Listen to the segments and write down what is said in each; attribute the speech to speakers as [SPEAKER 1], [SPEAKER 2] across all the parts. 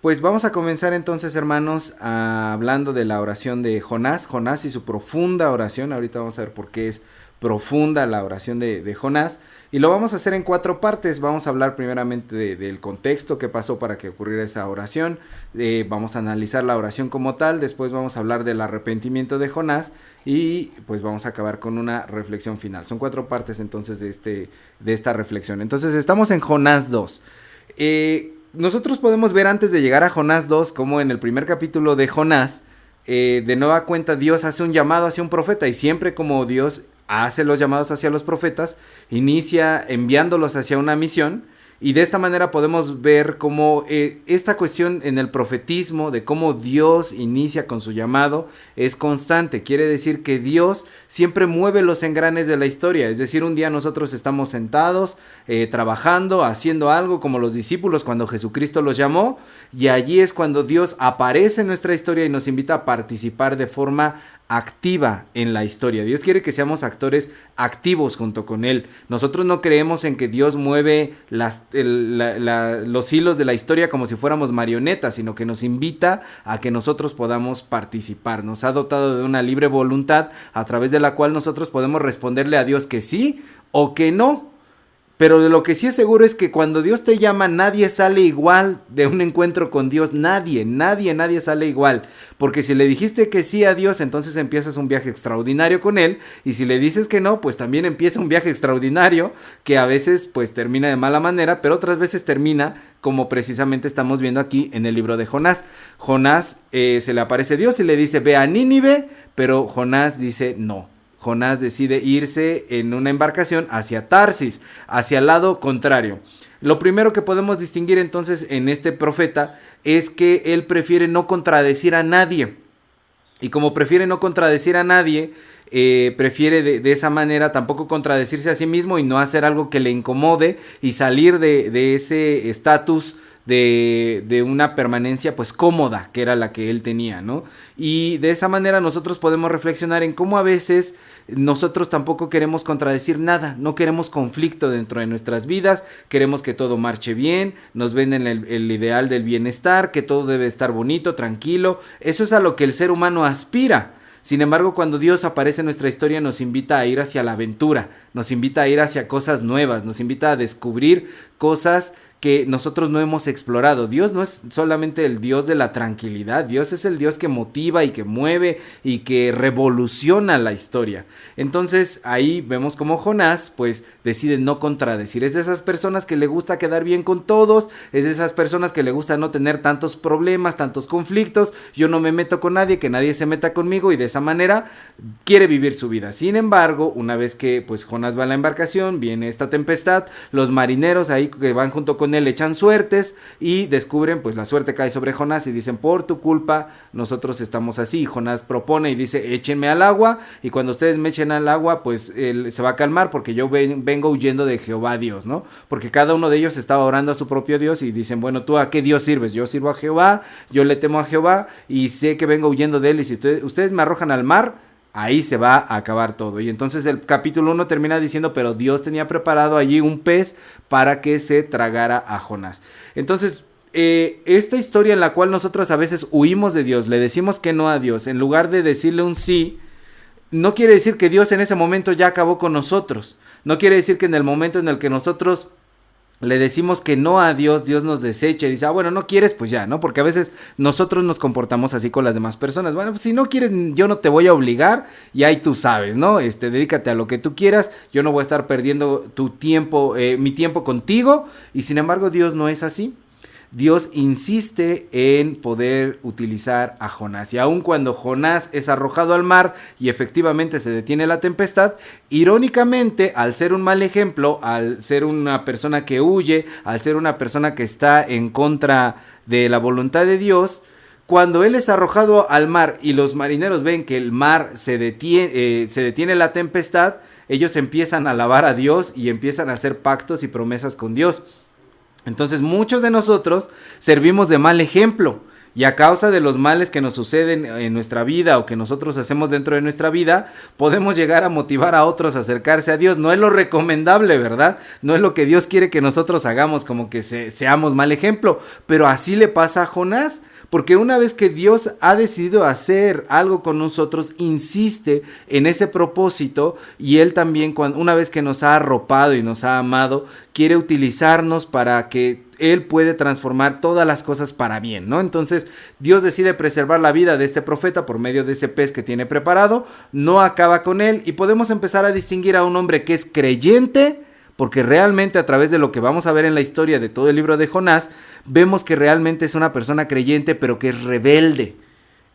[SPEAKER 1] Pues vamos a comenzar entonces, hermanos, hablando de la oración de Jonás. Jonás y su profunda oración. Ahorita vamos a ver por qué es profunda la oración de Jonás. Y lo vamos a hacer en 4 partes. Vamos a hablar primeramente del contexto que pasó para que ocurriera esa oración. Vamos a analizar la oración como tal. Después vamos a hablar del arrepentimiento de Jonás. Y pues vamos a acabar con una reflexión final. Son 4 partes entonces de esta reflexión. Entonces estamos en Jonás 2. Nosotros podemos ver antes de llegar a Jonás 2, como en el primer capítulo de Jonás, de nueva cuenta Dios hace un llamado hacia un profeta, y siempre como Dios hace los llamados hacia los profetas, inicia enviándolos hacia una misión. Y de esta manera podemos ver cómo esta cuestión en el profetismo, de cómo Dios inicia con su llamado, es constante. Quiere decir que Dios siempre mueve los engranes de la historia. Es decir, un día nosotros estamos sentados, trabajando, haciendo algo como los discípulos cuando Jesucristo los llamó. Y allí es cuando Dios aparece en nuestra historia y nos invita a participar de forma activa en la historia. Dios quiere que seamos actores activos junto con Él. Nosotros no creemos en que Dios mueve los hilos de la historia como si fuéramos marionetas, sino que nos invita a que nosotros podamos participar. Nos ha dotado de una libre voluntad a través de la cual nosotros podemos responderle a Dios que sí o que no. Pero de lo que sí es seguro es que cuando Dios te llama, nadie sale igual de un encuentro con Dios. Nadie sale igual. Porque si le dijiste que sí a Dios, entonces empiezas un viaje extraordinario con Él. Y si le dices que no, pues también empieza un viaje extraordinario que a veces pues termina de mala manera, pero otras veces termina como precisamente estamos viendo aquí en el libro de Jonás. Jonás se le aparece Dios y le dice, ve a Nínive, pero Jonás dice no. Jonás decide irse en una embarcación hacia Tarsis, hacia el lado contrario. Lo primero que podemos distinguir entonces en este profeta es que él prefiere no contradecir a nadie. Y como prefiere no contradecir a nadie, prefiere de esa manera tampoco contradecirse a sí mismo y no hacer algo que le incomode y salir de ese estatus de una permanencia pues cómoda, que era la que él tenía, ¿no? Y de esa manera nosotros podemos reflexionar en cómo a veces nosotros tampoco queremos contradecir nada, no queremos conflicto dentro de nuestras vidas, queremos que todo marche bien, nos venden el ideal del bienestar, que todo debe estar bonito, tranquilo. Eso es a lo que el ser humano aspira. Sin embargo, cuando Dios aparece en nuestra historia, nos invita a ir hacia la aventura, nos invita a ir hacia cosas nuevas, nos invita a descubrir cosas que nosotros no hemos explorado. Dios no es solamente el Dios de la tranquilidad, Dios es el Dios que motiva y que mueve y que revoluciona la historia. Entonces ahí vemos como Jonás pues decide no contradecir. Es de esas personas que le gusta quedar bien con todos, es de esas personas que le gusta no tener tantos problemas, tantos conflictos. Yo no me meto con nadie, que nadie se meta conmigo, y de esa manera quiere vivir su vida. Sin embargo, una vez que pues Jonás va a la embarcación, viene esta tempestad, los marineros ahí que van junto con él echan suertes y descubren, pues la suerte cae sobre Jonás y dicen, por tu culpa nosotros estamos así. Jonás propone y dice, échenme al agua, y cuando ustedes me echen al agua, pues él se va a calmar, porque yo vengo huyendo de Jehová Dios, ¿no? Porque cada uno de ellos estaba orando a su propio Dios y dicen, bueno, ¿tú a qué Dios sirves? Yo sirvo a Jehová, yo le temo a Jehová y sé que vengo huyendo de él, y si ustedes me arrojan al mar, ahí se va a acabar todo. Y entonces el capítulo 1 termina diciendo, pero Dios tenía preparado allí un pez para que se tragara a Jonás. Entonces, esta historia en la cual nosotros a veces huimos de Dios, le decimos que no a Dios, en lugar de decirle un sí, no quiere decir que Dios en ese momento ya acabó con nosotros. No quiere decir que en el momento en el que nosotros le decimos que no a Dios, Dios nos desecha y dice, bueno, no quieres, pues ya, ¿no? Porque a veces nosotros nos comportamos así con las demás personas. Bueno, pues si no quieres, yo no te voy a obligar, y ahí tú sabes, ¿no? Dedícate a lo que tú quieras, yo no voy a estar perdiendo tu tiempo, mi tiempo contigo. Y sin embargo, Dios no es así. Dios insiste en poder utilizar a Jonás. Y aun cuando Jonás es arrojado al mar y efectivamente se detiene la tempestad, irónicamente, al ser un mal ejemplo, al ser una persona que huye, al ser una persona que está en contra de la voluntad de Dios, cuando él es arrojado al mar y los marineros ven que el mar se detiene la tempestad, ellos empiezan a alabar a Dios y empiezan a hacer pactos y promesas con Dios. Entonces muchos de nosotros servimos de mal ejemplo, Y a causa de los males que nos suceden en nuestra vida o que nosotros hacemos dentro de nuestra vida, podemos llegar a motivar a otros a acercarse a Dios. No es lo recomendable, ¿verdad? No es lo que Dios quiere que nosotros hagamos, como que seamos mal ejemplo. Pero así le pasa a Jonás. Porque una vez que Dios ha decidido hacer algo con nosotros, insiste en ese propósito, y Él también, una vez que nos ha arropado y nos ha amado, quiere utilizarnos para que Él puede transformar todas las cosas para bien, ¿no? Entonces Dios decide preservar la vida de este profeta por medio de ese pez que tiene preparado, no acaba con él, y podemos empezar a distinguir a un hombre que es creyente, porque realmente a través de lo que vamos a ver en la historia de todo el libro de Jonás, vemos que realmente es una persona creyente, pero que es rebelde.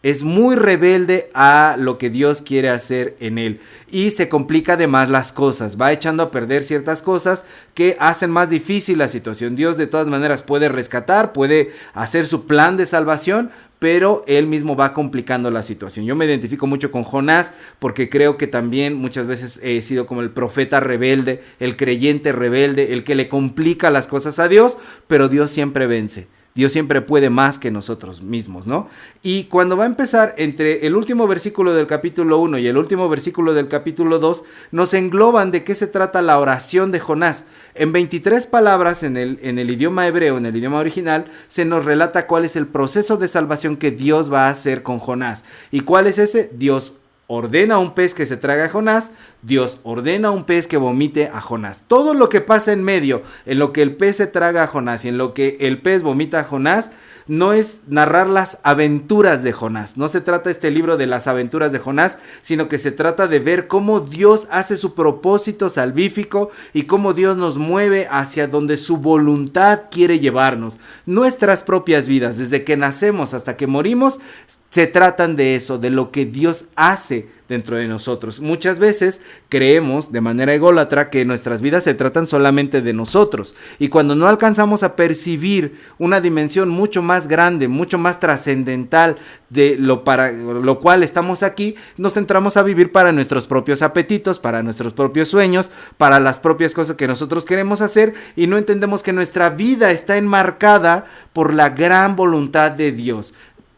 [SPEAKER 1] Es muy rebelde a lo que Dios quiere hacer en él. Y se complica además las cosas. Va echando a perder ciertas cosas que hacen más difícil la situación. Dios de todas maneras puede rescatar, puede hacer su plan de salvación, pero él mismo va complicando la situación. Yo me identifico mucho con Jonás porque creo que también muchas veces he sido como el profeta rebelde, el creyente rebelde, el que le complica las cosas a Dios, pero Dios siempre vence. Dios siempre puede más que nosotros mismos, ¿no? Y cuando va a empezar entre el último versículo del capítulo 1 y el último versículo del capítulo 2, nos engloban de qué se trata la oración de Jonás. En 23 palabras en el idioma hebreo, en el idioma original, se nos relata cuál es el proceso de salvación que Dios va a hacer con Jonás. ¿Y cuál es ese? Dios ordena a un pez que se traga a Jonás, Dios ordena a un pez que vomite a Jonás. Todo lo que pasa en medio, en lo que el pez se traga a Jonás y en lo que el pez vomita a Jonás, no es narrar las aventuras de Jonás. No se trata este libro de las aventuras de Jonás, sino que se trata de ver cómo Dios hace su propósito salvífico y cómo Dios nos mueve hacia donde su voluntad quiere llevarnos. Nuestras propias vidas, desde que nacemos hasta que morimos, se tratan de eso, de lo que Dios hace dentro de nosotros. Muchas veces creemos de manera ególatra que nuestras vidas se tratan solamente de nosotros, y cuando no alcanzamos a percibir una dimensión mucho más grande, mucho más trascendental de para lo cual estamos aquí, nos centramos a vivir para nuestros propios apetitos, para nuestros propios sueños, para las propias cosas que nosotros queremos hacer, y no entendemos que nuestra vida está enmarcada por la gran voluntad de Dios.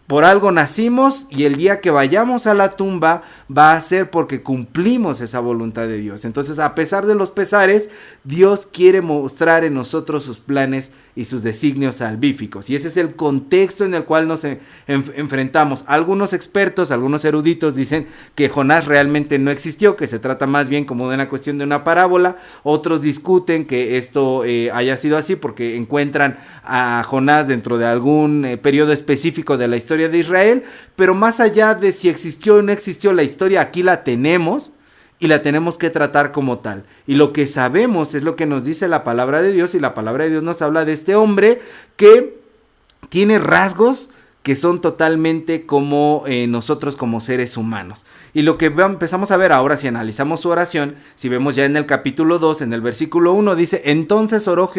[SPEAKER 1] Por algo nacimos, y el día que vayamos a la tumba va a ser porque cumplimos esa voluntad de Dios. Entonces, a pesar de los pesares, Dios quiere mostrar en nosotros sus planes y sus designios salvíficos. Y ese es el contexto en el cual nos enfrentamos. Algunos expertos, algunos eruditos dicen que Jonás realmente no existió, que se trata más bien como de una cuestión de una parábola. Otros discuten que esto haya sido así porque encuentran a Jonás dentro de algún periodo específico de la historia de Israel, pero más allá de si existió o no existió, la historia aquí la tenemos y la tenemos que tratar como tal. Y lo que sabemos es lo que nos dice la palabra de Dios, y la palabra de Dios nos habla de este hombre que tiene rasgos que son totalmente como nosotros como seres humanos. Y lo que empezamos a ver ahora, si analizamos su oración, si vemos ya en el capítulo 2, en el versículo 1, dice: entonces oró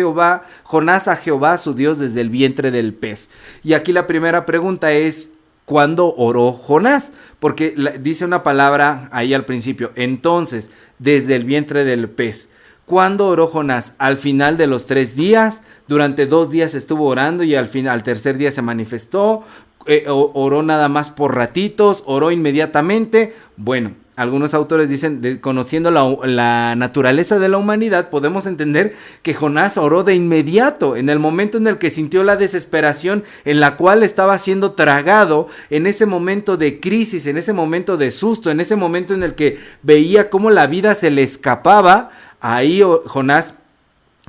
[SPEAKER 1] Jonás a Jehová su Dios desde el vientre del pez. Y aquí la primera pregunta es: ¿cuándo oró Jonás? Porque dice una palabra ahí al principio, entonces, desde el vientre del pez. ¿Cuándo oró Jonás? Al final de los 3 días, durante 2 días estuvo orando y al tercer día se manifestó, oró nada más por ratitos, oró inmediatamente. Bueno, algunos autores dicen, conociendo la naturaleza de la humanidad, podemos entender que Jonás oró de inmediato, en el momento en el que sintió la desesperación en la cual estaba siendo tragado, en ese momento de crisis, en ese momento de susto, en ese momento en el que veía cómo la vida se le escapaba. Ahí Jonás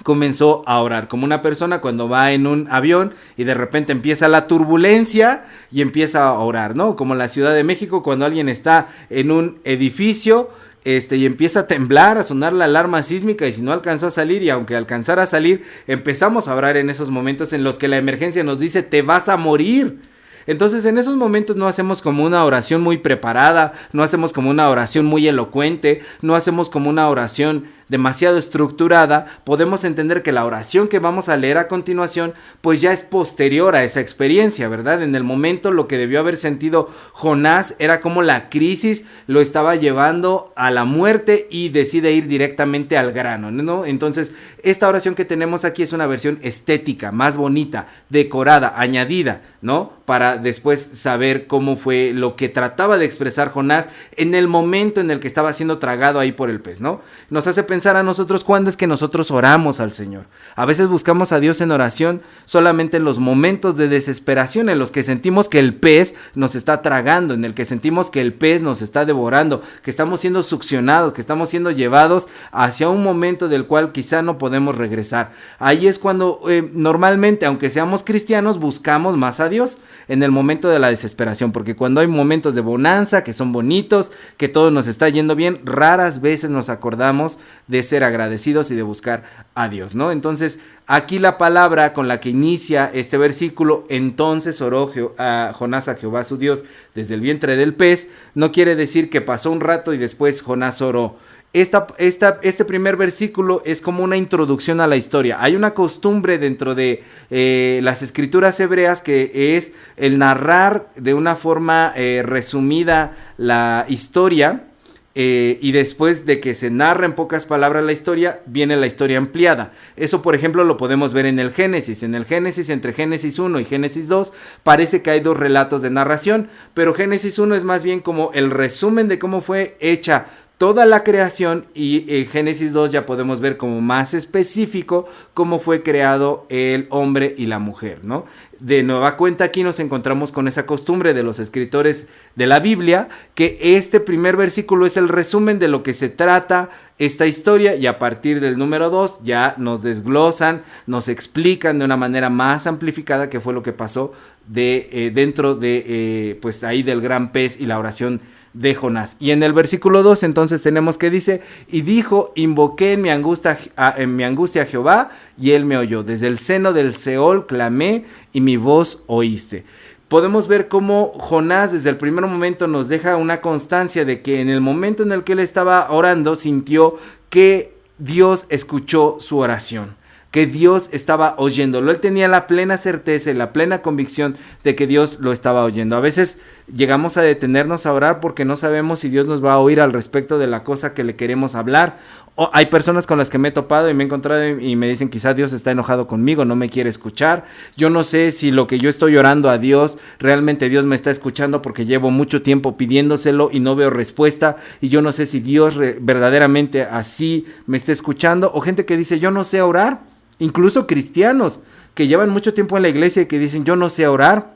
[SPEAKER 1] comenzó a orar, como una persona cuando va en un avión y de repente empieza la turbulencia y empieza a orar, ¿no? Como en la Ciudad de México, cuando alguien está en un edificio y empieza a temblar, a sonar la alarma sísmica, y si no alcanzó a salir, y aunque alcanzara a salir, empezamos a orar en esos momentos en los que la emergencia nos dice: te vas a morir. Entonces, en esos momentos no hacemos como una oración muy preparada, no hacemos como una oración muy elocuente, no hacemos como una oración demasiado estructurada, podemos entender que la oración que vamos a leer a continuación, pues ya es posterior a esa experiencia, ¿verdad? En el momento lo que debió haber sentido Jonás era como la crisis lo estaba llevando a la muerte y decide ir directamente al grano, ¿no? Entonces, esta oración que tenemos aquí es una versión estética, más bonita, decorada, añadida, ¿no? Para después saber cómo fue lo que trataba de expresar Jonás en el momento en el que estaba siendo tragado ahí por el pez, ¿no? Nos hace pensar a nosotros cuándo es que nosotros oramos al Señor. A veces buscamos a Dios en oración solamente en los momentos de desesperación, en los que sentimos que el pez nos está tragando, en el que sentimos que el pez nos está devorando, que estamos siendo succionados, que estamos siendo llevados hacia un momento del cual quizá no podemos regresar. Ahí es cuando normalmente, aunque seamos cristianos, buscamos más a Dios en el momento de la desesperación, porque cuando hay momentos de bonanza, que son bonitos, que todo nos está yendo bien, raras veces nos acordamos de ser agradecidos y de buscar a Dios, ¿no? Entonces, aquí la palabra con la que inicia este versículo, entonces oró Jonás a Jehová su Dios desde el vientre del pez, no quiere decir que pasó un rato y después Jonás oró. Este primer versículo es como una introducción a la historia. Hay una costumbre dentro de las escrituras hebreas que es el narrar de una forma resumida la historia. Y después de que se narra en pocas palabras la historia, viene la historia ampliada. Eso, por ejemplo, lo podemos ver en el Génesis. En el Génesis, entre Génesis 1 y Génesis 2, parece que hay dos relatos de narración, pero Génesis 1 es más bien como el resumen de cómo fue hecha toda la creación, y en Génesis 2 ya podemos ver como más específico cómo fue creado el hombre y la mujer, ¿no? De nueva cuenta aquí nos encontramos con esa costumbre de los escritores de la Biblia, que este primer versículo es el resumen de lo que se trata esta historia, y a partir del número 2 ya nos desglosan, nos explican de una manera más amplificada qué fue lo que pasó dentro de pues ahí del gran pez y la oración de Jonás. Y en el versículo 2 entonces tenemos que dice: y dijo, invoqué en mi angustia a Jehová, y él me oyó. Desde el seno del Seol clamé, y mi voz oíste. Podemos ver cómo Jonás desde el primer momento nos deja una constancia de que en el momento en el que él estaba orando, sintió que Dios escuchó su oración, que Dios estaba oyéndolo. Él tenía la plena certeza y la plena convicción de que Dios lo estaba oyendo. A veces llegamos a detenernos a orar porque no sabemos si Dios nos va a oír al respecto de la cosa que le queremos hablar. O hay personas con las que me he topado y me he encontrado y me dicen: quizás Dios está enojado conmigo, no me quiere escuchar. Yo no sé si lo que yo estoy orando a Dios, realmente Dios me está escuchando, porque llevo mucho tiempo pidiéndoselo y no veo respuesta. Y yo no sé si Dios verdaderamente así me está escuchando. O gente que dice: yo no sé orar. Incluso cristianos que llevan mucho tiempo en la iglesia y que dicen: yo no sé orar,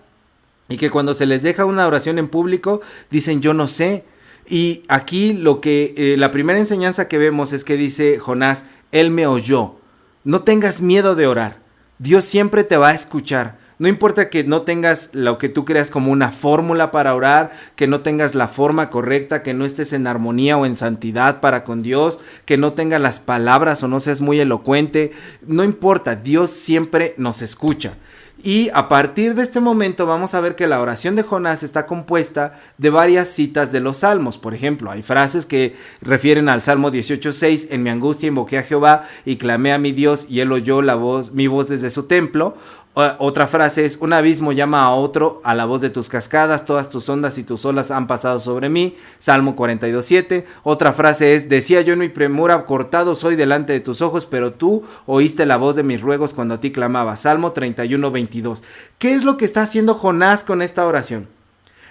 [SPEAKER 1] y que cuando se les deja una oración en público dicen: yo no sé. Y aquí la primera enseñanza que vemos es que dice Jonás: él me oyó. No tengas miedo de orar, Dios siempre te va a escuchar. No importa que no tengas lo que tú creas como una fórmula para orar, que no tengas la forma correcta, que no estés en armonía o en santidad para con Dios, que no tengas las palabras o no seas muy elocuente. No importa, Dios siempre nos escucha. Y a partir de este momento vamos a ver que la oración de Jonás está compuesta de varias citas de los salmos. Por ejemplo, hay frases que refieren al Salmo 18:6: en mi angustia invoqué a Jehová y clamé a mi Dios, y él oyó mi voz desde su templo. Otra frase es: un abismo llama a otro a la voz de tus cascadas, todas tus ondas y tus olas han pasado sobre mí. Salmo 42:7. Otra frase es: decía yo en mi premura, cortado soy delante de tus ojos, pero tú oíste la voz de mis ruegos cuando a ti clamaba. Salmo 31:22. ¿Qué es lo que está haciendo Jonás con esta oración?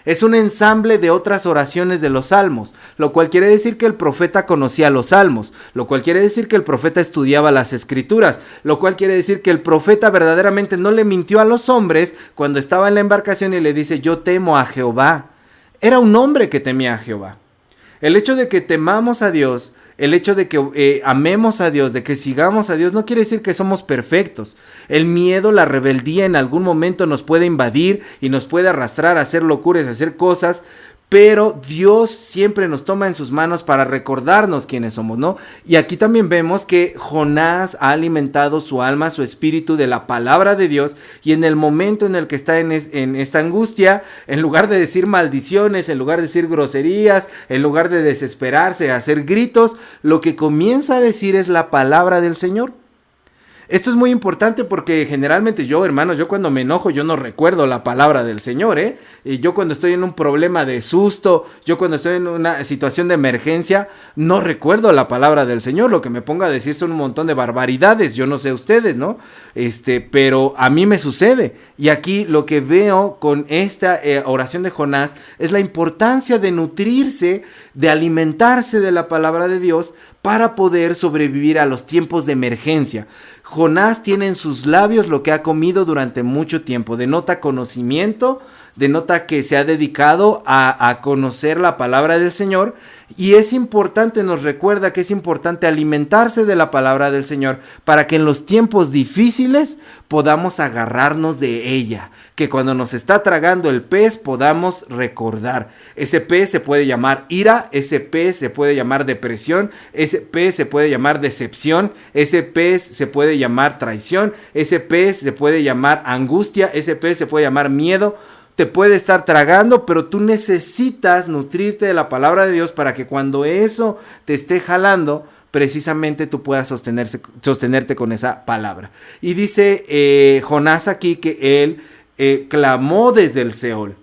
[SPEAKER 1] Es un ensamble de otras oraciones de los salmos, lo cual quiere decir que el profeta conocía los salmos, lo cual quiere decir que el profeta estudiaba las escrituras, lo cual quiere decir que el profeta verdaderamente no le mintió a los hombres cuando estaba en la embarcación y le dice: yo temo a Jehová. Era un hombre que temía a Jehová. El hecho de que temamos a Dios, el hecho de que amemos a Dios, de que sigamos a Dios, no quiere decir que somos perfectos. El miedo, la rebeldía en algún momento nos puede invadir y nos puede arrastrar a hacer locuras, a hacer cosas, pero Dios siempre nos toma en sus manos para recordarnos quiénes somos, ¿no? Y aquí también vemos que Jonás ha alimentado su alma, su espíritu de la palabra de Dios, y en el momento en el que está en esta angustia, en lugar de decir maldiciones, en lugar de decir groserías, en lugar de desesperarse, hacer gritos, lo que comienza a decir es la palabra del Señor. Esto es muy importante porque generalmente yo cuando me enojo, yo no recuerdo la palabra del Señor, Y yo cuando estoy en un problema de susto, yo cuando estoy en una situación de emergencia, no recuerdo la palabra del Señor. Lo que me ponga a decir son un montón de barbaridades, yo no sé ustedes, ¿no? Pero a mí me sucede. Y aquí lo que veo con esta oración de Jonás es la importancia de nutrirse, de alimentarse de la palabra de Dios para poder sobrevivir a los tiempos de emergencia. Jonás tiene en sus labios lo que ha comido durante mucho tiempo. Denota conocimiento, denota que se ha dedicado a conocer la palabra del Señor. Y es importante, nos recuerda que es importante alimentarse de la palabra del Señor para que en los tiempos difíciles podamos agarrarnos de ella. Que cuando nos está tragando el pez podamos recordar. Ese pez se puede llamar ira, ese pez se puede llamar depresión, ese pez se puede llamar decepción, ese pez se puede llamar traición, ese pez se puede llamar angustia, ese pez se puede llamar miedo. Te puede estar tragando, pero tú necesitas nutrirte de la palabra de Dios para que cuando eso te esté jalando, precisamente tú puedas sostenerte con esa palabra. Y dice Jonás aquí que él clamó desde el Seol.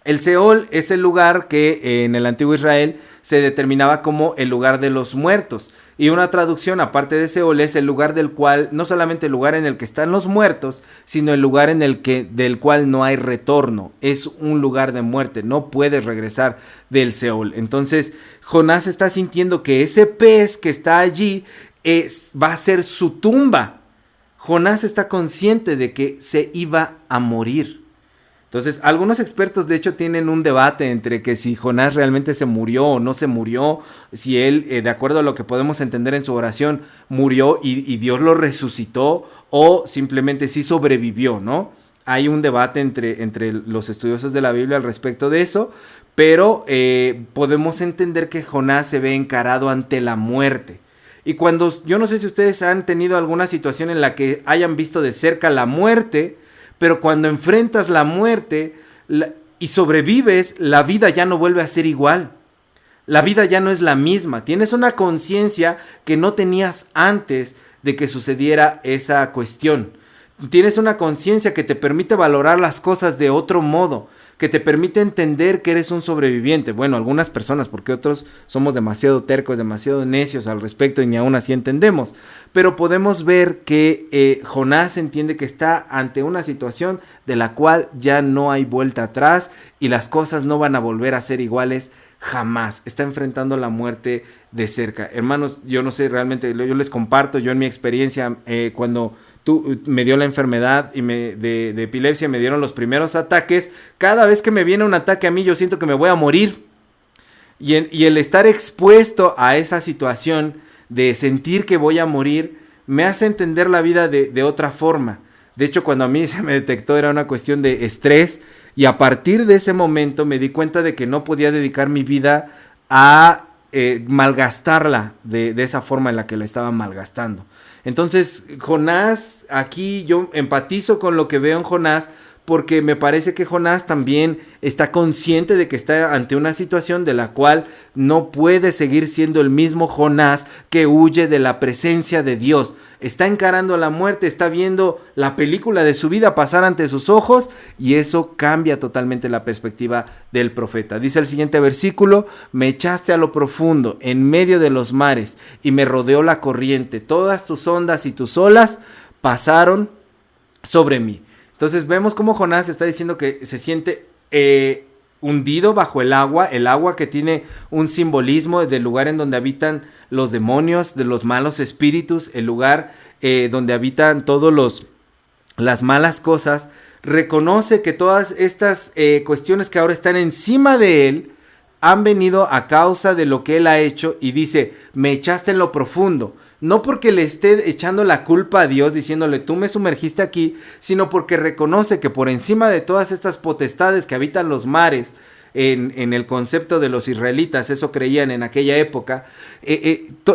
[SPEAKER 1] El Seol es el lugar que en el antiguo Israel se determinaba como el lugar de los muertos. Y una traducción aparte de Seol es el lugar del cual, no solamente el lugar en el que están los muertos, sino el lugar del cual no hay retorno. Es un lugar de muerte, no puedes regresar del Seol. Entonces Jonás está sintiendo que ese pez que está allí va a ser su tumba. Jonás está consciente de que se iba a morir. Entonces, algunos expertos de hecho tienen un debate entre que si Jonás realmente se murió o no se murió, si él, de acuerdo a lo que podemos entender en su oración, murió y Dios lo resucitó o simplemente sí sobrevivió, ¿no? Hay un debate entre los estudiosos de la Biblia al respecto de eso, pero podemos entender que Jonás se ve encarado ante la muerte. Y cuando, yo no sé si ustedes han tenido alguna situación en la que hayan visto de cerca la muerte, pero cuando enfrentas la muerte y sobrevives, la vida ya no vuelve a ser igual. La vida ya no es la misma. Tienes una conciencia que no tenías antes de que sucediera esa cuestión. Tienes una conciencia que te permite valorar las cosas de otro modo, que te permite entender que eres un sobreviviente. Bueno, algunas personas, porque otros somos demasiado tercos, demasiado necios al respecto y ni aún así entendemos. Pero podemos ver que Jonás entiende que está ante una situación de la cual ya no hay vuelta atrás y las cosas no van a volver a ser iguales jamás. Está enfrentando la muerte de cerca. Hermanos, yo no sé realmente, yo les comparto, yo en mi experiencia, cuando me dio la enfermedad y de epilepsia, me dieron los primeros ataques. Cada vez que me viene un ataque a mí, yo siento que me voy a morir. Y el estar expuesto a esa situación de sentir que voy a morir, me hace entender la vida de otra forma. De hecho, cuando a mí se me detectó era una cuestión de estrés. Y a partir de ese momento me di cuenta de que no podía dedicar mi vida a malgastarla de esa forma en la que la estaba malgastando. Entonces, Jonás, aquí yo empatizo con lo que veo en Jonás, porque me parece que Jonás también está consciente de que está ante una situación de la cual no puede seguir siendo el mismo Jonás que huye de la presencia de Dios. Está encarando la muerte, está viendo la película de su vida pasar ante sus ojos y eso cambia totalmente la perspectiva del profeta. Dice el siguiente versículo: me echaste a lo profundo, en medio de los mares, y me rodeó la corriente. Todas tus ondas y tus olas pasaron sobre mí. Entonces vemos cómo Jonás está diciendo que se siente hundido bajo el agua que tiene un simbolismo del lugar en donde habitan los demonios, de los malos espíritus, el lugar donde habitan todos las malas cosas. Reconoce que todas estas cuestiones que ahora están encima de él han venido a causa de lo que él ha hecho, y dice: me echaste en lo profundo. No porque le esté echando la culpa a Dios diciéndole tú me sumergiste aquí, sino porque reconoce que por encima de todas estas potestades que habitan los mares, en el concepto de los israelitas, eso creían en aquella época,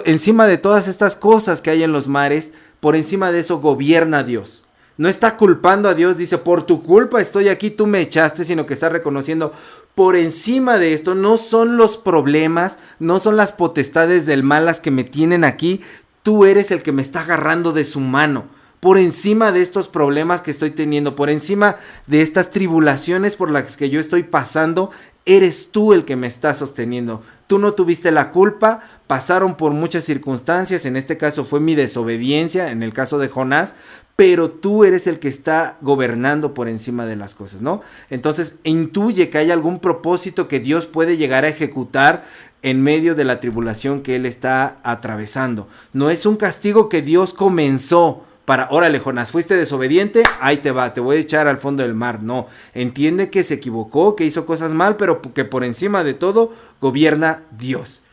[SPEAKER 1] encima de todas estas cosas que hay en los mares, por encima de eso gobierna Dios. No está culpando a Dios, dice, por tu culpa estoy aquí, tú me echaste, sino que está reconociendo, por encima de esto, no son los problemas, no son las potestades del mal las que me tienen aquí, tú eres el que me está agarrando de su mano. Por encima de estos problemas que estoy teniendo, por encima de estas tribulaciones por las que yo estoy pasando, eres tú el que me está sosteniendo. Tú no tuviste la culpa, pasaron por muchas circunstancias, en este caso fue mi desobediencia, en el caso de Jonás, pero tú eres el que está gobernando por encima de las cosas, ¿no? Entonces intuye que hay algún propósito que Dios puede llegar a ejecutar en medio de la tribulación que él está atravesando. No es un castigo que Dios comenzó para, órale Jonás, fuiste desobediente, ahí te va, te voy a echar al fondo del mar. No, entiende que se equivocó, que hizo cosas mal, pero que por encima de todo gobierna Dios.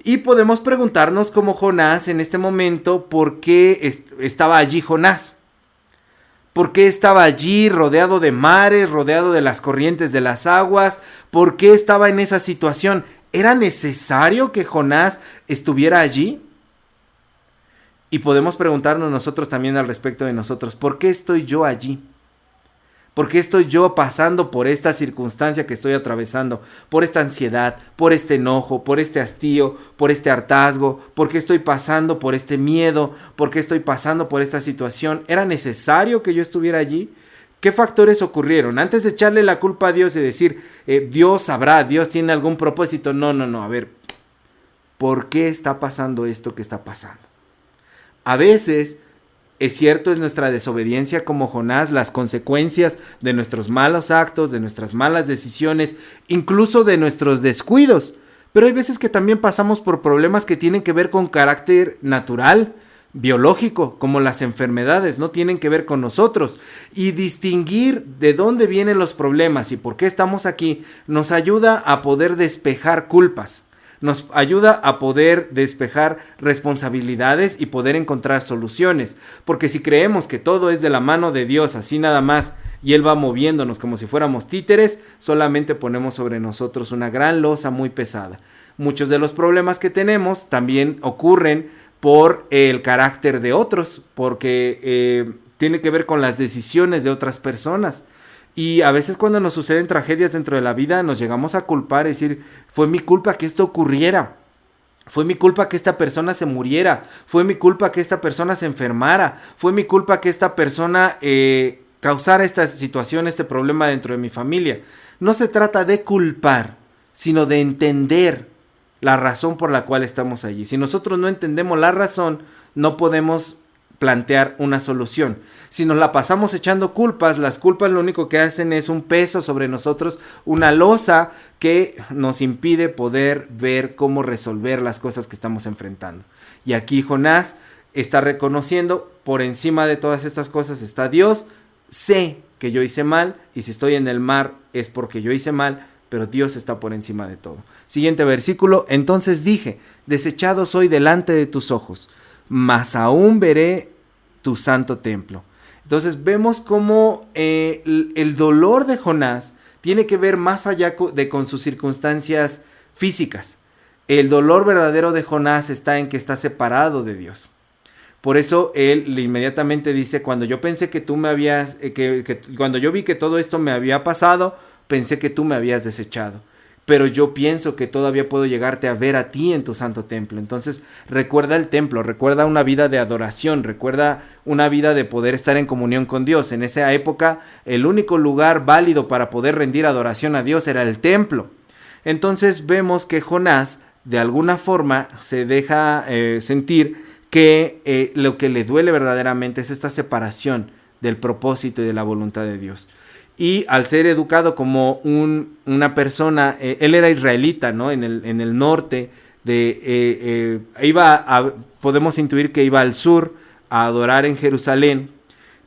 [SPEAKER 1] Y podemos preguntarnos como Jonás en este momento, ¿por qué estaba allí Jonás? ¿Por qué estaba allí rodeado de mares, rodeado de las corrientes de las aguas? ¿Por qué estaba en esa situación? ¿Era necesario que Jonás estuviera allí? Y podemos preguntarnos nosotros también al respecto de nosotros, ¿por qué estoy yo allí? ¿Por qué estoy yo pasando por esta circunstancia que estoy atravesando? Por esta ansiedad, por este enojo, por este hastío, por este hartazgo. ¿Por qué estoy pasando por este miedo? ¿Por qué estoy pasando por esta situación? ¿Era necesario que yo estuviera allí? ¿Qué factores ocurrieron? Antes de echarle la culpa a Dios y decir, Dios sabrá, Dios tiene algún propósito. No, a ver, ¿por qué está pasando esto que está pasando? A veces, es cierto, es nuestra desobediencia como Jonás, las consecuencias de nuestros malos actos, de nuestras malas decisiones, incluso de nuestros descuidos. Pero hay veces que también pasamos por problemas que tienen que ver con carácter natural, biológico, como las enfermedades, no tienen que ver con nosotros. Y distinguir de dónde vienen los problemas y por qué estamos aquí nos ayuda a poder despejar culpas. Nos ayuda a poder despejar responsabilidades y poder encontrar soluciones. Porque si creemos que todo es de la mano de Dios, así nada más, y Él va moviéndonos como si fuéramos títeres, solamente ponemos sobre nosotros una gran losa muy pesada. Muchos de los problemas que tenemos también ocurren por el carácter de otros, porque tiene que ver con las decisiones de otras personas. Y a veces cuando nos suceden tragedias dentro de la vida nos llegamos a culpar y decir, fue mi culpa que esto ocurriera, fue mi culpa que esta persona se muriera, fue mi culpa que esta persona se enfermara, fue mi culpa que esta persona causara esta situación, este problema dentro de mi familia. No se trata de culpar, sino de entender la razón por la cual estamos allí. Si nosotros no entendemos la razón, no podemos plantear una solución. Si nos la pasamos echando culpas, las culpas lo único que hacen es un peso sobre nosotros, una losa que nos impide poder ver cómo resolver las cosas que estamos enfrentando. Y aquí Jonás está reconociendo, por encima de todas estas cosas está Dios. Sé que yo hice mal y si estoy en el mar es porque yo hice mal, pero Dios está por encima de todo. Siguiente versículo, entonces dije, desechado soy delante de tus ojos, mas aún veré tu santo templo. Entonces vemos cómo el dolor de Jonás tiene que ver más allá con sus circunstancias físicas. El dolor verdadero de Jonás está en que está separado de Dios. Por eso él inmediatamente dice, cuando yo pensé que tú me habías, cuando yo vi que todo esto me había pasado, pensé que tú me habías desechado. Pero yo pienso que todavía puedo llegarte a ver a ti en tu santo templo. Entonces recuerda el templo, recuerda una vida de adoración, recuerda una vida de poder estar en comunión con Dios. En esa época el único lugar válido para poder rendir adoración a Dios era el templo. Entonces vemos que Jonás de alguna forma se deja sentir que lo que le duele verdaderamente es esta separación del propósito y de la voluntad de Dios. Y al ser educado como una persona, él era israelita, ¿no? En el norte, podemos intuir que iba al sur a adorar en Jerusalén,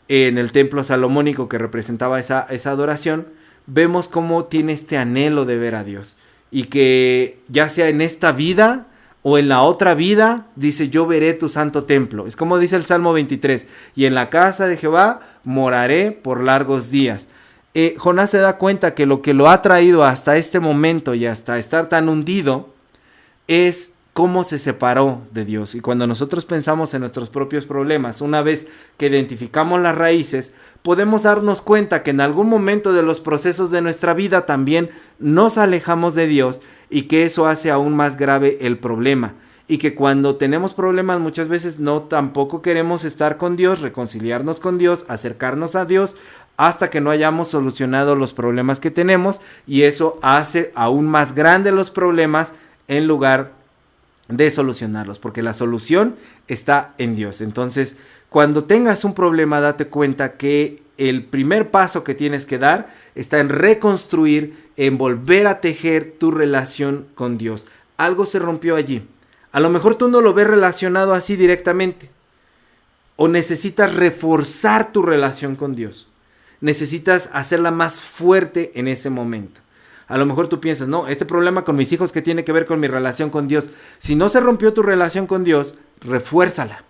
[SPEAKER 1] en el templo salomónico que representaba esa adoración. Vemos cómo tiene este anhelo de ver a Dios. Y que ya sea en esta vida o en la otra vida, dice, yo veré tu santo templo. Es como dice el Salmo 23, y en la casa de Jehová moraré por largos días. Jonás se da cuenta que lo ha traído hasta este momento y hasta estar tan hundido es cómo se separó de Dios. Y cuando nosotros pensamos en nuestros propios problemas, una vez que identificamos las raíces, podemos darnos cuenta que en algún momento de los procesos de nuestra vida también nos alejamos de Dios y que eso hace aún más grave el problema. Y que cuando tenemos problemas muchas veces no tampoco queremos estar con Dios, reconciliarnos con Dios, acercarnos a Dios hasta que no hayamos solucionado los problemas que tenemos, y eso hace aún más grandes los problemas en lugar de solucionarlos, porque la solución está en Dios. Entonces, cuando tengas un problema, date cuenta que el primer paso que tienes que dar está en reconstruir, en volver a tejer tu relación con Dios. Algo se rompió allí. A lo mejor tú no lo ves relacionado así directamente, o necesitas reforzar tu relación con Dios. Necesitas hacerla más fuerte en ese momento. A lo mejor tú piensas, no, este problema con mis hijos, ¿qué tiene que ver con mi relación con Dios? Si no se rompió tu relación con Dios, refuérzala.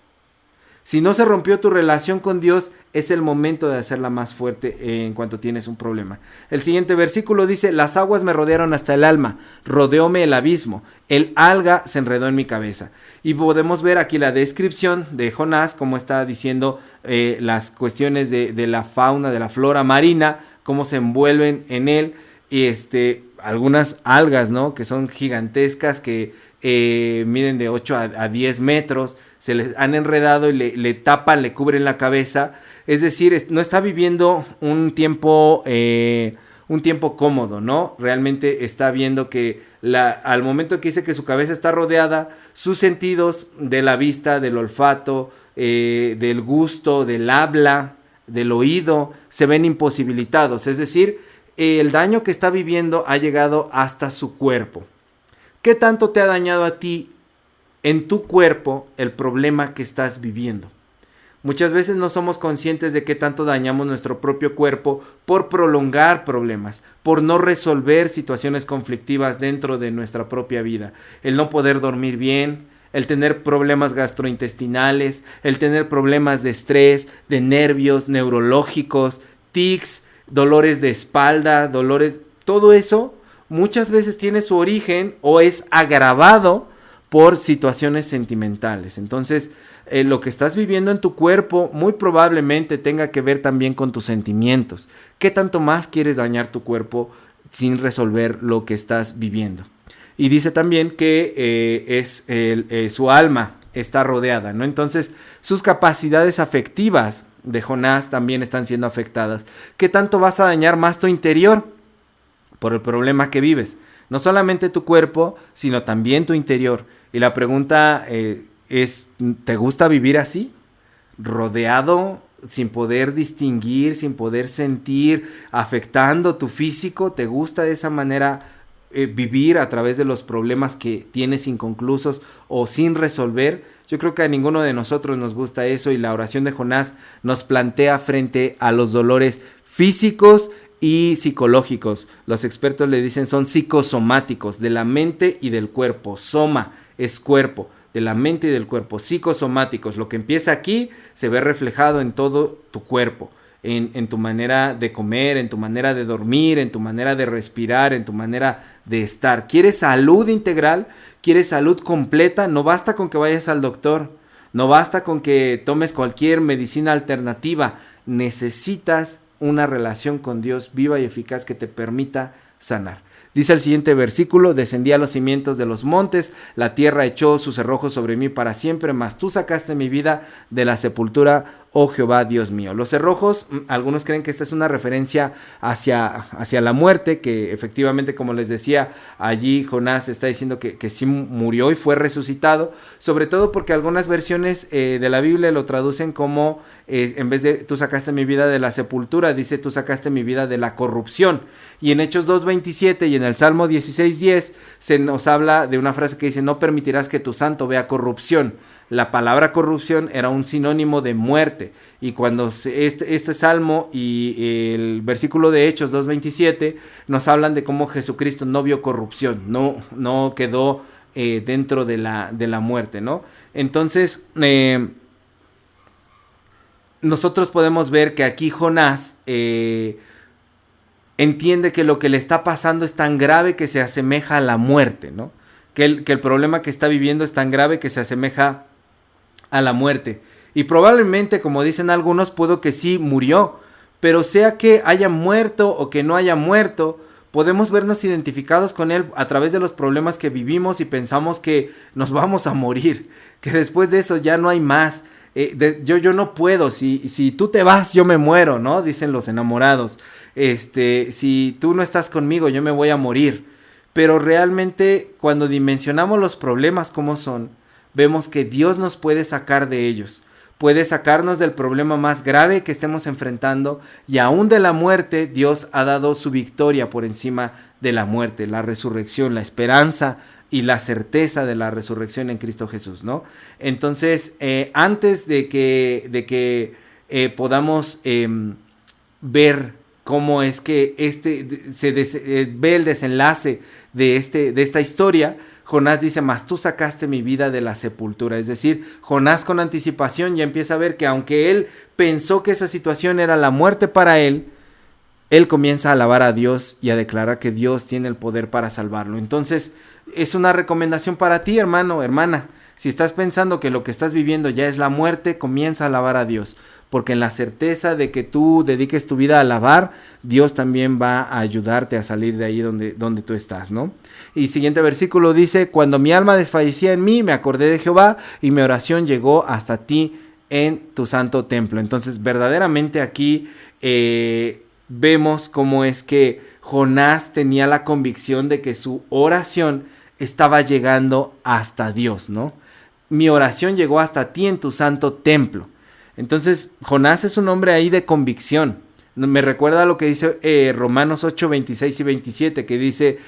[SPEAKER 1] Si no se rompió tu relación con Dios, es el momento de hacerla más fuerte en cuanto tienes un problema. El siguiente versículo dice, las aguas me rodearon hasta el alma, rodeóme el abismo, el alga se enredó en mi cabeza. Y podemos ver aquí la descripción de Jonás, cómo está diciendo las cuestiones de la fauna, de la flora marina, cómo se envuelven en él. Y algunas algas, ¿no? Que son gigantescas, que miden de 8 a 10 metros, se les han enredado y le tapan, le cubren la cabeza. Es decir, no está viviendo un tiempo cómodo, ¿no? Realmente está viendo que al momento que dice que su cabeza está rodeada, sus sentidos de la vista, del olfato, del gusto, del habla, del oído, se ven imposibilitados. Es decir, el daño que está viviendo ha llegado hasta su cuerpo. ¿Qué tanto te ha dañado a ti en tu cuerpo el problema que estás viviendo? Muchas veces no somos conscientes de qué tanto dañamos nuestro propio cuerpo por prolongar problemas, por no resolver situaciones conflictivas dentro de nuestra propia vida. El no poder dormir bien, el tener problemas gastrointestinales, el tener problemas de estrés, de nervios, neurológicos, tics, dolores de espalda, todo eso muchas veces tiene su origen o es agravado por situaciones sentimentales. Entonces, lo que estás viviendo en tu cuerpo muy probablemente tenga que ver también con tus sentimientos. ¿Qué tanto más quieres dañar tu cuerpo sin resolver lo que estás viviendo? Y dice también que su alma está rodeada, ¿no? Entonces, sus capacidades afectivas de Jonás también están siendo afectadas. ¿Qué tanto vas a dañar más tu interior por el problema que vives? No solamente tu cuerpo, sino también tu interior. Y la pregunta es, ¿te gusta vivir así? Rodeado, sin poder distinguir, sin poder sentir, afectando tu físico. ¿Te gusta de esa manera vivir a través de los problemas que tienes inconclusos o sin resolver? Yo creo que a ninguno de nosotros nos gusta eso, y la oración de Jonás nos plantea frente a los dolores físicos y psicológicos. Los expertos le dicen son psicosomáticos, de la mente y del cuerpo. Soma es cuerpo, de la mente y del cuerpo. Psicosomáticos, lo que empieza aquí se ve reflejado en todo tu cuerpo. En tu manera de comer, en tu manera de dormir, en tu manera de respirar, en tu manera de estar. ¿Quieres salud integral? ¿Quieres salud completa? No basta con que vayas al doctor, no basta con que tomes cualquier medicina alternativa. Necesitas una relación con Dios viva y eficaz que te permita sanar. Dice el siguiente versículo: descendí a los cimientos de los montes, la tierra echó sus cerrojos sobre mí para siempre, mas tú sacaste mi vida de la sepultura, oh Jehová Dios mío. Los cerrojos, algunos creen que esta es una referencia hacia la muerte, que efectivamente, como les decía, allí Jonás está diciendo que sí murió y fue resucitado, sobre todo porque algunas versiones de la Biblia lo traducen como, en vez de tú sacaste mi vida de la sepultura, dice tú sacaste mi vida de la corrupción. Y en Hechos 2:27 y en el Salmo 16:10 se nos habla de una frase que dice: no permitirás que tu santo vea corrupción. La palabra corrupción era un sinónimo de muerte, y cuando este salmo y el versículo de Hechos 2:27 nos hablan de cómo Jesucristo no vio corrupción, no quedó dentro de la muerte, ¿no? Entonces, nosotros podemos ver que aquí Jonás entiende que lo que le está pasando es tan grave que se asemeja a la muerte, ¿no? Que el problema que está viviendo es tan grave que se asemeja a la muerte. Y probablemente, como dicen algunos, pudo que sí murió, pero sea que haya muerto o que no haya muerto, podemos vernos identificados con él a través de los problemas que vivimos y pensamos que nos vamos a morir, que después de eso ya no hay más. Yo no puedo, si tú te vas yo me muero, ¿no? Dicen los enamorados. Si tú no estás conmigo yo me voy a morir. Pero realmente cuando dimensionamos los problemas como son, vemos que Dios nos puede sacar de ellos. Puede sacarnos del problema más grave que estemos enfrentando, y aún de la muerte Dios ha dado su victoria por encima de la muerte, la resurrección, la esperanza y la certeza de la resurrección en Cristo Jesús, ¿no? Entonces, antes de que podamos ver cómo es que ve el desenlace de esta historia, Jonás dice: mas tú sacaste mi vida de la sepultura. Es decir, Jonás con anticipación ya empieza a ver que aunque él pensó que esa situación era la muerte para él comienza a alabar a Dios y a declarar que Dios tiene el poder para salvarlo. Entonces, es una recomendación para ti, hermano, hermana. Si estás pensando que lo que estás viviendo ya es la muerte, comienza a alabar a Dios, porque en la certeza de que tú dediques tu vida a alabar, Dios también va a ayudarte a salir de ahí donde tú estás, ¿no? Y siguiente versículo dice: cuando mi alma desfallecía en mí, me acordé de Jehová, y mi oración llegó hasta ti en tu santo templo. Entonces, verdaderamente aquí vemos cómo es que Jonás tenía la convicción de que su oración estaba llegando hasta Dios, ¿no? Mi oración llegó hasta ti en tu santo templo. Entonces, Jonás es un hombre ahí de convicción. Me recuerda a lo que dice Romanos 8, 26 y 27, que dice: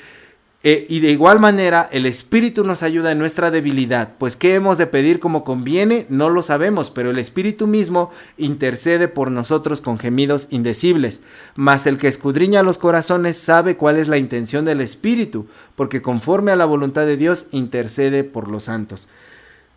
[SPEAKER 1] y de igual manera el Espíritu nos ayuda en nuestra debilidad, pues qué hemos de pedir como conviene, no lo sabemos, pero el Espíritu mismo intercede por nosotros con gemidos indecibles. Mas el que escudriña los corazones sabe cuál es la intención del Espíritu, porque conforme a la voluntad de Dios intercede por los santos.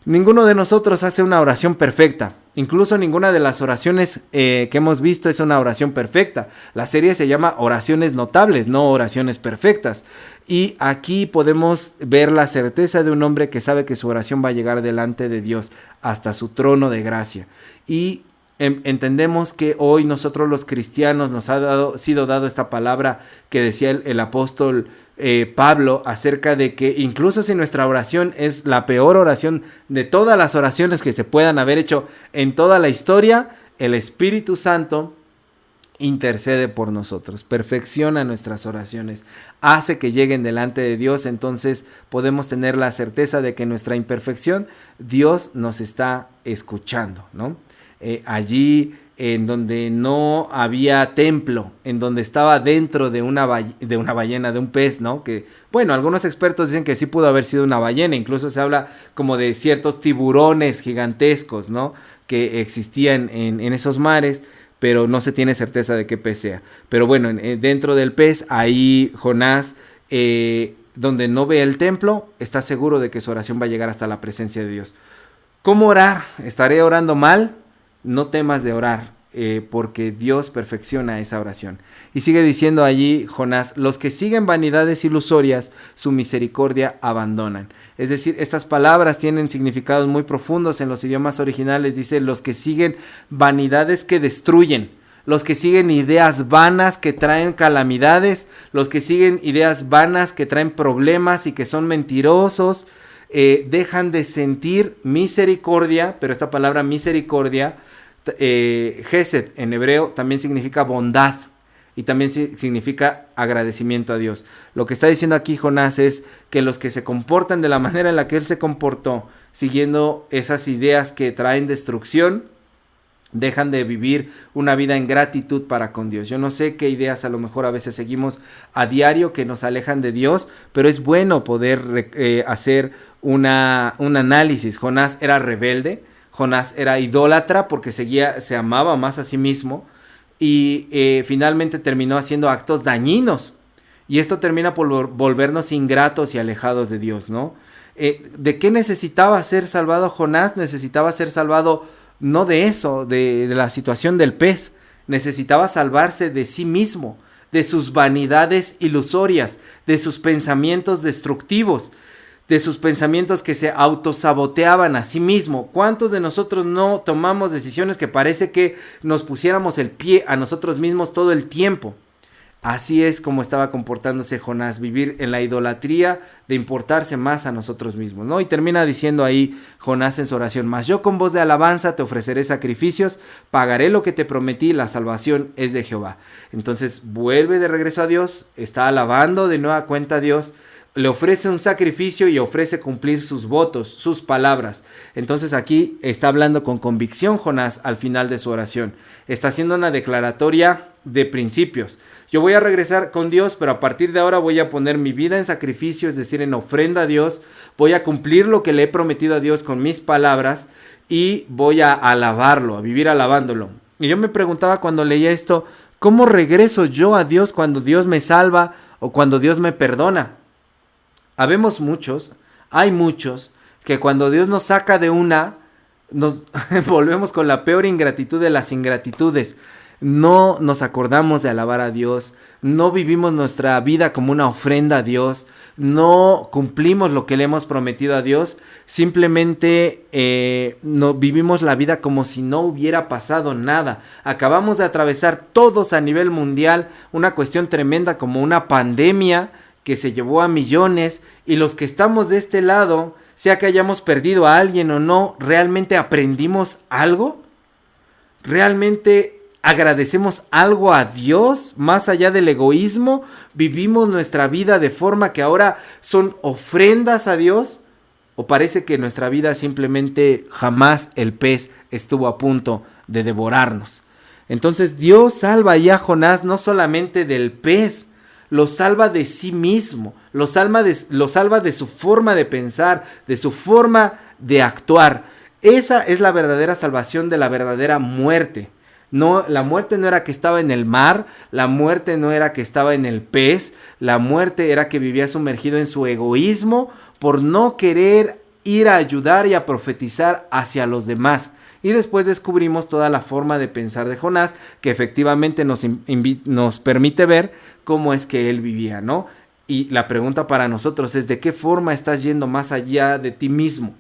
[SPEAKER 1] Ninguno de nosotros hace una oración perfecta. Incluso ninguna de las oraciones que hemos visto es una oración perfecta. La serie se llama Oraciones Notables, no Oraciones Perfectas. Y aquí podemos ver la certeza de un hombre que sabe que su oración va a llegar delante de Dios, hasta su trono de gracia. Y entendemos que hoy nosotros los cristianos nos ha sido dado esta palabra que decía el apóstol Pablo, acerca de que incluso si nuestra oración es la peor oración de todas las oraciones que se puedan haber hecho en toda la historia, el Espíritu Santo intercede por nosotros, perfecciona nuestras oraciones, hace que lleguen delante de Dios. Entonces podemos tener la certeza de que en nuestra imperfección Dios nos está escuchando, ¿no? Allí en donde no había templo, en donde estaba dentro de una ballena, de un pez, ¿no? Que, bueno, algunos expertos dicen que sí pudo haber sido una ballena, incluso se habla como de ciertos tiburones gigantescos, ¿no? Que existían en esos mares, pero no se tiene certeza de qué pez sea. Pero bueno, dentro del pez, ahí Jonás, donde no ve el templo, está seguro de que su oración va a llegar hasta la presencia de Dios. ¿Cómo orar? ¿Estaré orando mal? No temas de orar, porque Dios perfecciona esa oración. Y sigue diciendo allí Jonás: los que siguen vanidades ilusorias, su misericordia abandonan. Es decir, estas palabras tienen significados muy profundos en los idiomas originales. Dice: los que siguen vanidades que destruyen, los que siguen ideas vanas que traen calamidades, los que siguen ideas vanas que traen problemas y que son mentirosos, dejan de sentir misericordia. Pero esta palabra misericordia, Gesed en hebreo, también significa bondad y también significa agradecimiento a Dios. Lo que está diciendo aquí Jonás es que los que se comportan de la manera en la que él se comportó, siguiendo esas ideas que traen destrucción, dejan de vivir una vida en gratitud para con Dios. Yo no sé qué ideas a lo mejor a veces seguimos a diario que nos alejan de Dios, pero es bueno poder hacer un análisis. Jonás era rebelde, Jonás era idólatra porque se amaba más a sí mismo, y finalmente terminó haciendo actos dañinos. Y esto termina por volvernos ingratos y alejados de Dios, ¿no? ¿De qué necesitaba ser salvado Jonás? Necesitaba ser salvado no de eso, de la situación del pez. Necesitaba salvarse de sí mismo, de sus vanidades ilusorias, de sus pensamientos destructivos, de sus pensamientos que se autosaboteaban a sí mismo. ¿Cuántos de nosotros no tomamos decisiones que parece que nos pusiéramos el pie a nosotros mismos todo el tiempo? Así es como estaba comportándose Jonás, vivir en la idolatría de importarse más a nosotros mismos, ¿no? Y termina diciendo ahí Jonás en su oración: mas yo con voz de alabanza te ofreceré sacrificios, pagaré lo que te prometí, la salvación es de Jehová. Entonces vuelve de regreso a Dios, está alabando de nueva cuenta a Dios, le ofrece un sacrificio y ofrece cumplir sus votos, sus palabras. Entonces aquí está hablando con convicción Jonás al final de su oración. Está haciendo una declaratoria de principios. Yo voy a regresar con Dios, pero a partir de ahora voy a poner mi vida en sacrificio, es decir, en ofrenda a Dios. Voy a cumplir lo que le he prometido a Dios con mis palabras y voy a alabarlo, a vivir alabándolo. Y yo me preguntaba cuando leía esto, ¿cómo regreso yo a Dios cuando Dios me salva o cuando Dios me perdona? Habemos muchos, hay muchos, que cuando Dios nos saca de una, nos volvemos con la peor ingratitud de las ingratitudes. No nos acordamos de alabar a Dios, no vivimos nuestra vida como una ofrenda a Dios, no cumplimos lo que le hemos prometido a Dios, simplemente no vivimos la vida como si no hubiera pasado nada. Acabamos de atravesar todos a nivel mundial una cuestión tremenda como una pandemia que se llevó a millones, y los que estamos de este lado, sea que hayamos perdido a alguien o no, ¿realmente aprendimos algo? ¿Realmente agradecemos algo a Dios más allá del egoísmo? ¿Vivimos nuestra vida de forma que ahora son ofrendas a Dios? ¿O parece que nuestra vida simplemente jamás el pez estuvo a punto de devorarnos? Entonces Dios salva ya a Jonás no solamente del pez, lo salva de sí mismo, lo salva de su forma de pensar, de su forma de actuar. Esa es la verdadera salvación de la verdadera muerte. No, la muerte no era que estaba en el mar, la muerte no era que estaba en el pez, la muerte era que vivía sumergido en su egoísmo por no querer ir a ayudar y a profetizar hacia los demás. Y después descubrimos toda la forma de pensar de Jonás, que efectivamente nos permite ver cómo es que él vivía, ¿no? Y la pregunta para nosotros es: ¿de qué forma estás yendo más allá de ti mismo?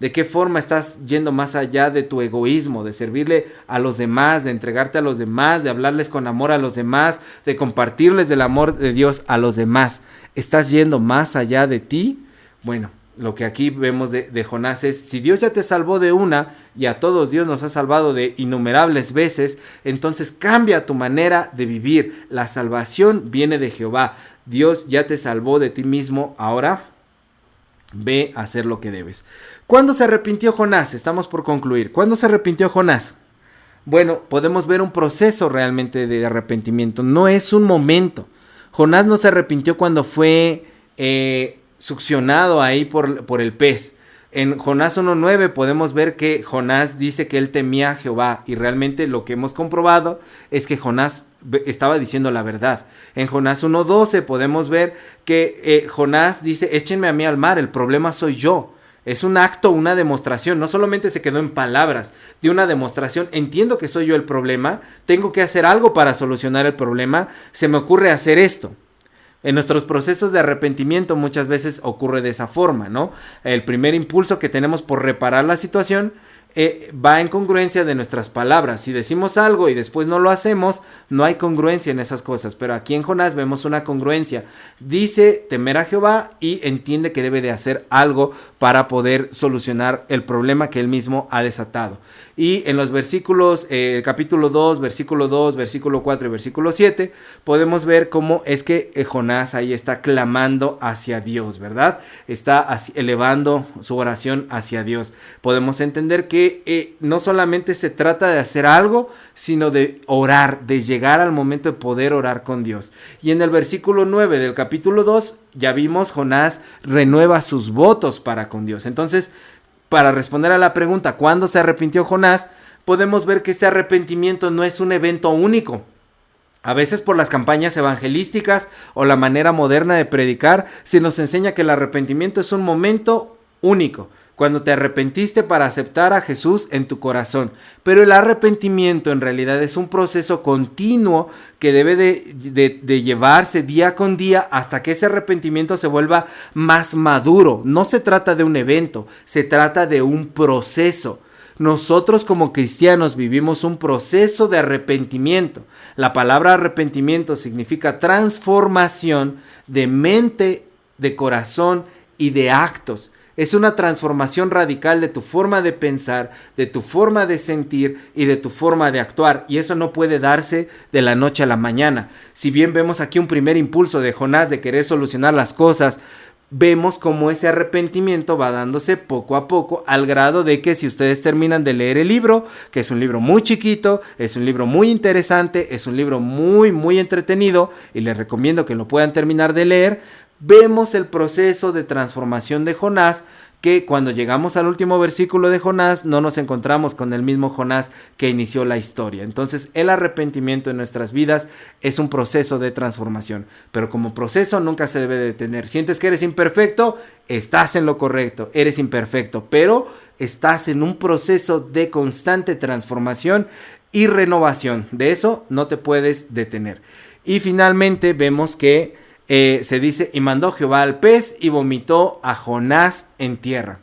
[SPEAKER 1] ¿De qué forma estás yendo más allá de tu egoísmo, de servirle a los demás, de entregarte a los demás, de hablarles con amor a los demás, de compartirles del amor de Dios a los demás? ¿Estás yendo más allá de ti? Bueno, lo que aquí vemos de Jonás es: si Dios ya te salvó de una, y a todos Dios nos ha salvado de innumerables veces, entonces cambia tu manera de vivir. La salvación viene de Jehová. Dios ya te salvó de ti mismo, ahora ve a hacer lo que debes. ¿Cuándo se arrepintió Jonás? Estamos por concluir. ¿Cuándo se arrepintió Jonás? Bueno, podemos ver un proceso realmente de arrepentimiento. No es un momento. Jonás no se arrepintió cuando fue succionado ahí por el pez. En Jonás 1:9 podemos ver que Jonás dice que él temía a Jehová, y realmente lo que hemos comprobado es que Jonás estaba diciendo la verdad. En Jonás 1:12 podemos ver que Jonás dice: échenme a mí al mar, el problema soy yo. Es un acto, una demostración, no solamente se quedó en palabras, de una demostración. Entiendo que soy yo el problema, tengo que hacer algo para solucionar el problema, se me ocurre hacer esto. En nuestros procesos de arrepentimiento muchas veces ocurre de esa forma, ¿no? El primer impulso que tenemos por reparar la situación va en congruencia de nuestras palabras. Si decimos algo y después no lo hacemos, no hay congruencia en esas cosas. Pero aquí en Jonás vemos una congruencia. Dice temer a Jehová y entiende que debe de hacer algo para poder solucionar el problema que él mismo ha desatado. Y en los versículos, capítulo 2, versículo 2, versículo 4 y versículo 7, podemos ver cómo es que Jonás ahí está clamando hacia Dios, ¿verdad? Está elevando su oración hacia Dios. Podemos entender que no solamente se trata de hacer algo, sino de orar, de llegar al momento de poder orar con Dios. Y en el versículo 9 del capítulo 2, ya vimos, Jonás renueva sus votos para con Dios. Entonces, para responder a la pregunta, ¿cuándo se arrepintió Jonás? Podemos ver que este arrepentimiento no es un evento único. A veces por las campañas evangelísticas o la manera moderna de predicar, se nos enseña que el arrepentimiento es un momento único. cuando te arrepentiste para aceptar a Jesús en tu corazón. Pero el arrepentimiento en realidad es un proceso continuo que debe de llevarse día con día hasta que ese arrepentimiento se vuelva más maduro. No se trata de un evento, se trata de un proceso. Nosotros como cristianos vivimos un proceso de arrepentimiento. La palabra arrepentimiento significa transformación de mente, de corazón y de actos. Es una transformación radical de tu forma de pensar, de tu forma de sentir y de tu forma de actuar. Y eso no puede darse de la noche a la mañana. Si bien vemos aquí un primer impulso de Jonás de querer solucionar las cosas, vemos cómo ese arrepentimiento va dándose poco a poco, al grado de que si ustedes terminan de leer el libro, que es un libro muy chiquito, es un libro muy interesante, es un libro muy entretenido, y les recomiendo que lo puedan terminar de leer, vemos el proceso de transformación de Jonás, que cuando llegamos al último versículo de Jonás no nos encontramos con el mismo Jonás que inició la historia. Entonces el arrepentimiento en nuestras vidas es un proceso de transformación, pero como proceso nunca se debe detener. ¿Sientes que eres imperfecto? Estás en lo correcto, eres imperfecto, pero estás en un proceso de constante transformación y renovación. De eso no te puedes detener. Y finalmente vemos que se dice, y mandó Jehová al pez y vomitó a Jonás en tierra.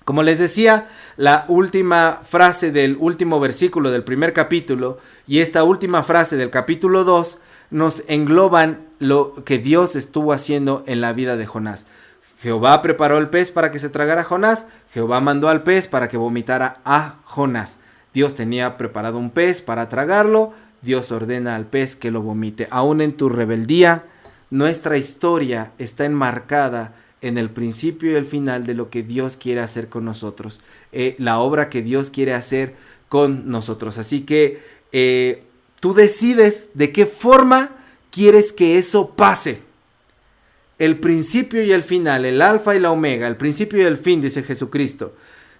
[SPEAKER 1] Como les decía, la última frase del último versículo del primer capítulo y esta última frase del capítulo 2 nos engloban lo que Dios estuvo haciendo en la vida de Jonás. Jehová preparó el pez para que se tragara a Jonás, Jehová mandó al pez para que vomitara a Jonás. Dios tenía preparado un pez para tragarlo, Dios ordena al pez que lo vomite. Aún en tu rebeldía, nuestra historia está enmarcada en el principio y el final de lo que Dios quiere hacer con nosotros, la obra que Dios quiere hacer con nosotros. Así que tú decides de qué forma quieres que eso pase. El principio y el final, el alfa y la omega, el principio y el fin, dice Jesucristo.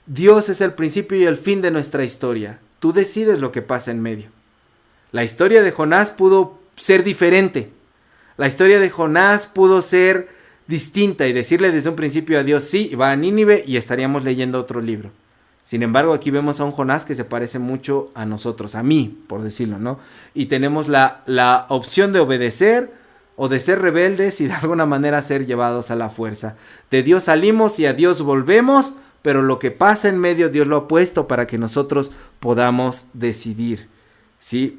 [SPEAKER 1] Dios es el principio y el fin de nuestra historia. Tú decides lo que pasa en medio. La historia de Jonás pudo ser diferente. La historia de Jonás pudo ser distinta y decirle desde un principio a Dios, sí, va a Nínive y estaríamos leyendo otro libro. Sin embargo, aquí vemos a un Jonás que se parece mucho a nosotros, a mí, por decirlo, ¿no? Y tenemos la opción de obedecer o de ser rebeldes y de alguna manera ser llevados a la fuerza. De Dios salimos y a Dios volvemos, pero lo que pasa en medio Dios lo ha puesto para que nosotros podamos decidir. Sí,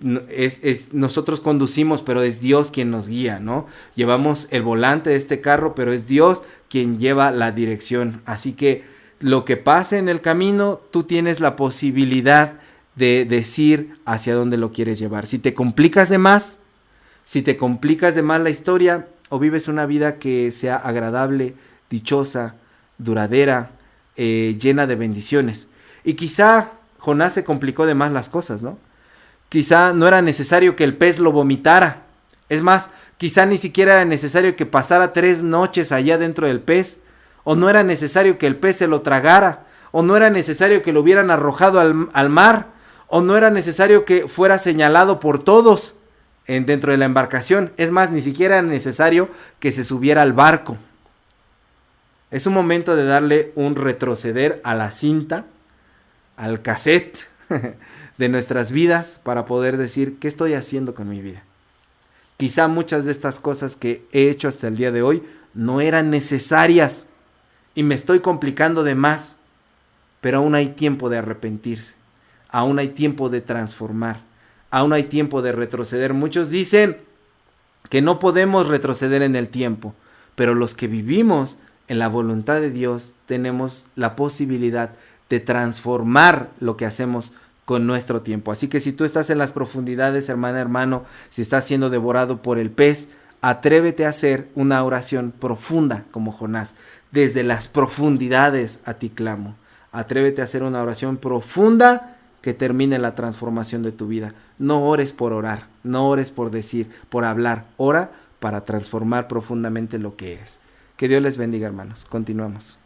[SPEAKER 1] nosotros conducimos, pero es Dios quien nos guía, ¿no? Llevamos el volante de este carro, pero es Dios quien lleva la dirección. Así que lo que pase en el camino, tú tienes la posibilidad de decir hacia dónde lo quieres llevar. Si te complicas de más la historia, o vives una vida que sea agradable, dichosa, duradera, llena de bendiciones. Y quizá Jonás se complicó de más las cosas, ¿no? Quizá no era necesario que el pez lo vomitara. Es más, quizá ni siquiera era necesario que pasara 3 noches allá dentro del pez. O no era necesario que el pez se lo tragara. O no era necesario que lo hubieran arrojado al mar. O no era necesario que fuera señalado por todos dentro de la embarcación. Es más, ni siquiera era necesario que se subiera al barco. Es un momento de darle un retroceder a la cinta, al cassette de nuestras vidas, para poder decir qué estoy haciendo con mi vida. Quizá muchas de estas cosas que he hecho hasta el día de hoy no eran necesarias y me estoy complicando de más, pero aún hay tiempo de arrepentirse, aún hay tiempo de transformar, aún hay tiempo de retroceder. Muchos dicen que no podemos retroceder en el tiempo, pero los que vivimos en la voluntad de Dios tenemos la posibilidad de transformar lo que hacemos con nuestro tiempo. Así que si tú estás en las profundidades, hermana, hermano, si estás siendo devorado por el pez, atrévete a hacer una oración profunda como Jonás. Desde las profundidades a ti clamo. Atrévete a hacer una oración profunda que termine la transformación de tu vida. No ores por orar, no ores por decir, por hablar. Ora para transformar profundamente lo que eres. Que Dios les bendiga, hermanos. Continuamos.